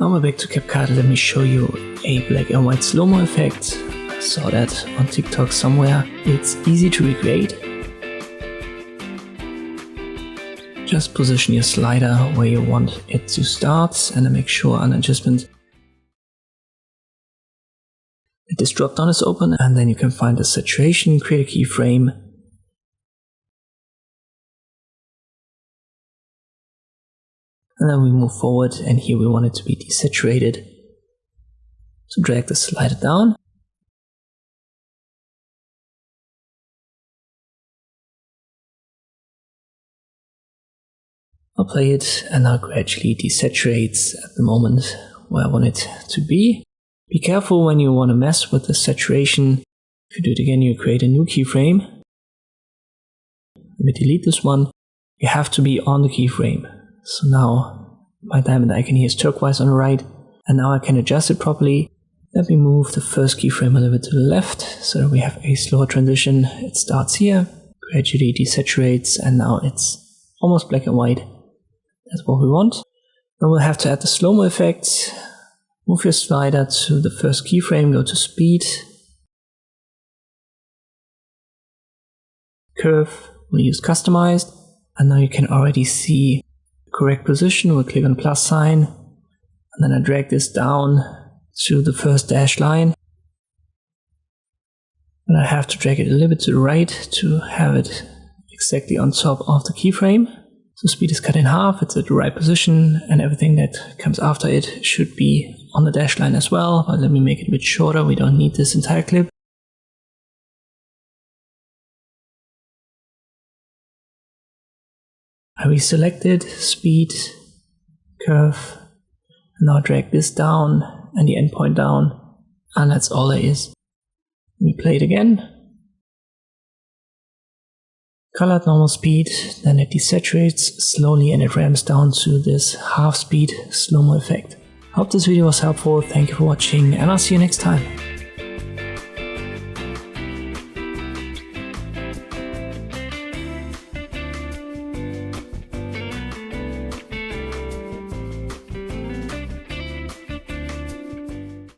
Now we're back to CapCut. Let me show you a black and white slow-mo effect. I saw that on TikTok somewhere. It's easy to recreate. Just position your slider where you want it to start and then make sure on adjustment that this drop down is open, and then you can find the saturation, create a keyframe. And then we move forward, and here we want it to be desaturated. So drag the slider down. I'll play it, and now gradually desaturates at the moment where I want it to be. Be careful when you want to mess with the saturation. If you do it again, you create a new keyframe. Let me delete this one. You have to be on the keyframe. So now my diamond icon here is turquoise on the right, and now I can adjust it properly. Let me move the first keyframe a little bit to the left so that we have a slower transition. It starts here, gradually desaturates, and now it's almost black and white. That's what we want. Then we'll have to add the slow-mo effect. Move your slider to the first keyframe, go to speed, curve, we'll use customized, and now you can already see the correct position. We'll click on the plus sign, and then I drag this down to the first dashed line. And I have to drag it a little bit to the right to have it exactly on top of the keyframe. So speed is cut in half, it's at the right position, and everything that comes after it should be on the dash line as well. But let me make it a bit shorter, we don't need this entire clip. I reselected speed, curve, and now drag this down and the endpoint down, and that's all there is. We play it again. Color at normal speed, then it desaturates slowly and it ramps down to this half speed slow-mo effect. Hope this video was helpful, thank you for watching, and I'll see you next time.